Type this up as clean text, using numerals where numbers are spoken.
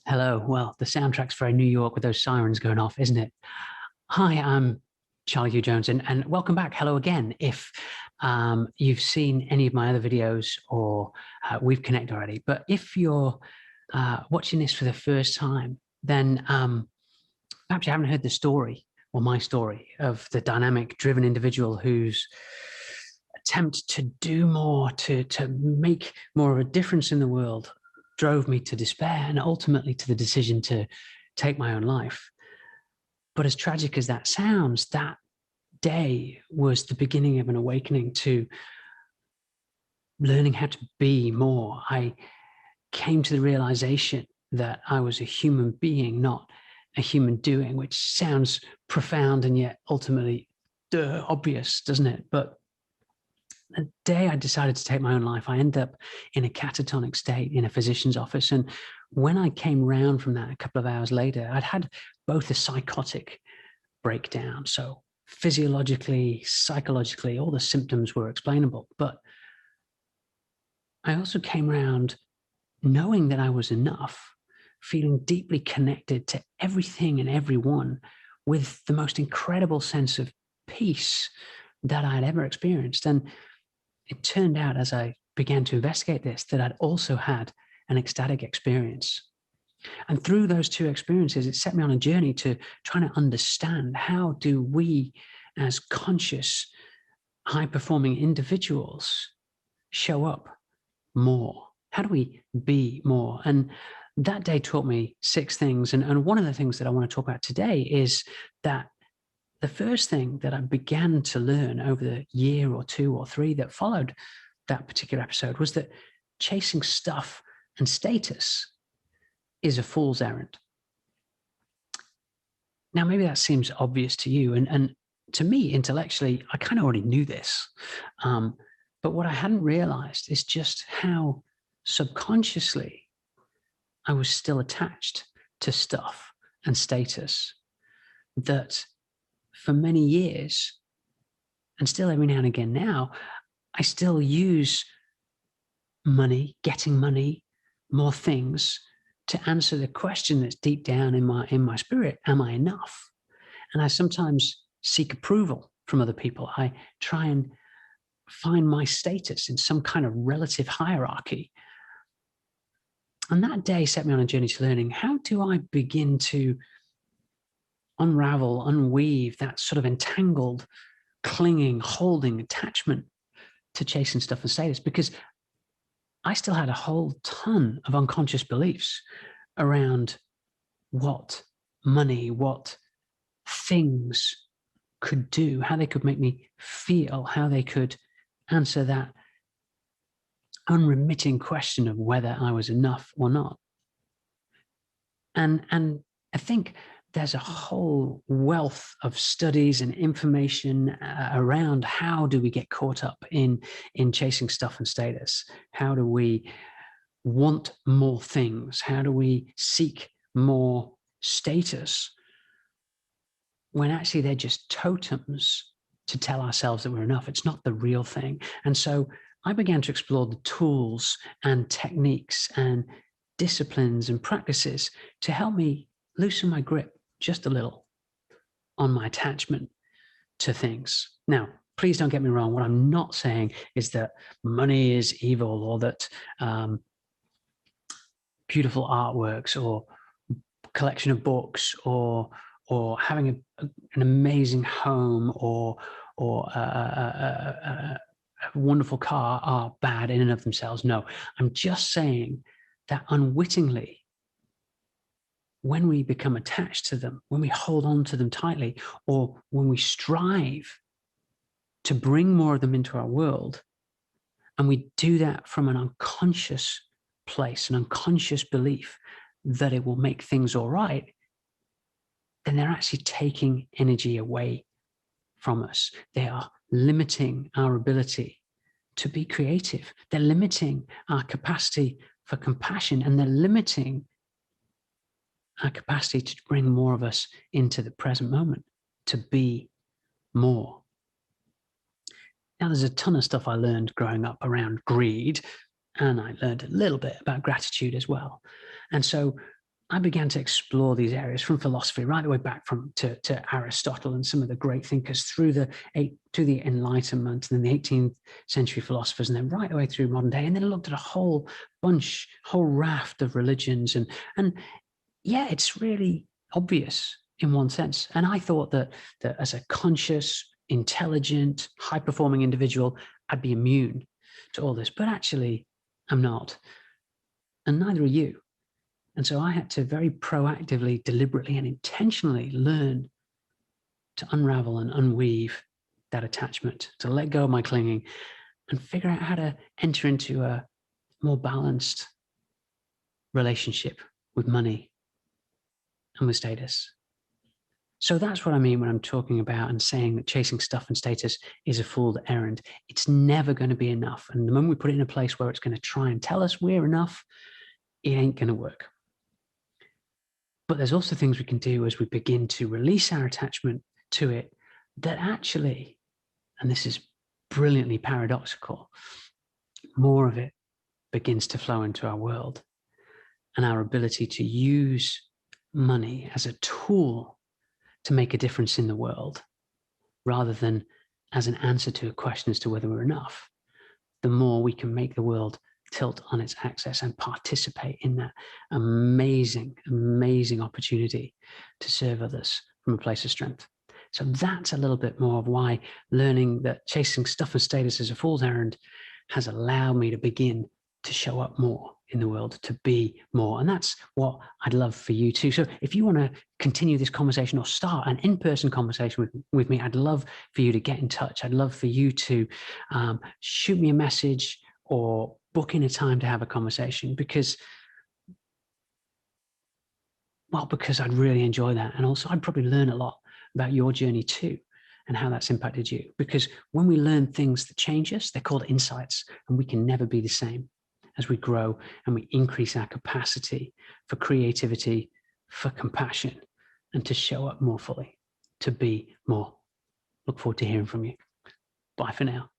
Hello. Well, the soundtrack's very New York with those sirens going off, isn't it? Hi, I'm Charlie Hugh-Jones, and welcome back. Hello again. If you've seen any of my other videos or we've connected already, but if you're watching this for the first time, then perhaps you haven't heard the story or my story of the dynamic, driven individual whose attempt to do more, to make more of a difference in the world, drove me to despair and ultimately to the decision to take my own life. But as tragic as that sounds, that day was the beginning of an awakening to learning how to be more. I came to the realization that I was a human being, not a human doing, which sounds profound and yet ultimately obvious, doesn't it? But the day I decided to take my own life, I ended up in a catatonic state in a physician's office. And when I came round from that a couple of hours later, I'd had both a psychotic breakdown. So physiologically, psychologically, all the symptoms were explainable. But I also came around knowing that I was enough, feeling deeply connected to everything and everyone with the most incredible sense of peace that I had ever experienced. And it turned out as I began to investigate this that I'd also had an ecstatic experience. And through those two experiences, it set me on a journey to trying to understand how do we as conscious, high-performing individuals show up more? How do we be more? And that day taught me six things. And one of the things that I want to talk about today is that the first thing that I began to learn over the year or two or three that followed that particular episode was that chasing stuff and status is a fool's errand. Now, maybe that seems obvious to you. And to me, intellectually, I kind of already knew this. But what I hadn't realized is just how subconsciously I was still attached to stuff and status that for many years, and still every now and again now, I still use money, getting money, more things to answer the question that's deep down in my spirit: am I enough? And I sometimes seek approval from other people. I try and find my status in some kind of relative hierarchy. And that day set me on a journey to learning, how do I begin to unravel, unweave that sort of entangled, clinging, holding attachment to chasing stuff and status? Because I still had a whole ton of unconscious beliefs around what money, what things could do, how they could make me feel, how they could answer that unremitting question of whether I was enough or not. And I think there's a whole wealth of studies and information around how do we get caught up in chasing stuff and status? How do we want more things? How do we seek more status when actually they're just totems to tell ourselves that we're enough? It's not the real thing. And so I began to explore the tools and techniques and disciplines and practices to help me loosen my grip just a little on my attachment to things. Now, please don't get me wrong. What I'm not saying is that money is evil, or that beautiful artworks or collection of books or having an amazing home or a wonderful car are bad in and of themselves. No, I'm just saying that unwittingly, when we become attached to them, when we hold on to them tightly, or when we strive to bring more of them into our world, and we do that from an unconscious place, an unconscious belief that it will make things all right, then they're actually taking energy away from us. They are limiting our ability to be creative. They're limiting our capacity for compassion, and they're limiting our capacity to bring more of us into the present moment, to be more. Now, there's a ton of stuff I learned growing up around greed, and I learned a little bit about gratitude as well. And so I began to explore these areas from philosophy right the way back to Aristotle and some of the great thinkers through to the Enlightenment and then the 18th century philosophers, and then right the way through modern day. And then I looked at a whole raft of religions, and yeah, it's really obvious in one sense. And I thought that as a conscious, intelligent, high-performing individual, I'd be immune to all this, but actually, I'm not, and neither are you. And so I had to very proactively, deliberately, and intentionally learn to unravel and unweave that attachment, to let go of my clinging and figure out how to enter into a more balanced relationship with money and with status. So that's what I mean when I'm talking about and saying that chasing stuff and status is a fool's errand. It's never going to be enough. And the moment we put it in a place where it's going to try and tell us we're enough, it ain't going to work. But there's also things we can do as we begin to release our attachment to it that actually, and this is brilliantly paradoxical, more of it begins to flow into our world, and our ability to use money as a tool to make a difference in the world rather than as an answer to a question as to whether we're enough. The more we can make the world tilt on its axis and participate in that amazing, amazing opportunity to serve others from a place of strength. So that's a little bit more of why learning that chasing stuff and status is a fool's errand has allowed me to begin to show up more in the world, to be more. And that's what I'd love for you too. So if you want to continue this conversation or start an in-person conversation with me, I'd love for you to get in touch. I'd love for you to shoot me a message or book in a time to have a conversation because I'd really enjoy that. And also I'd probably learn a lot about your journey too and how that's impacted you. Because when we learn things that change us, they're called insights, and we can never be the same as we grow and we increase our capacity for creativity, for compassion, and to show up more fully, to be more. Look forward to hearing from you. Bye for now.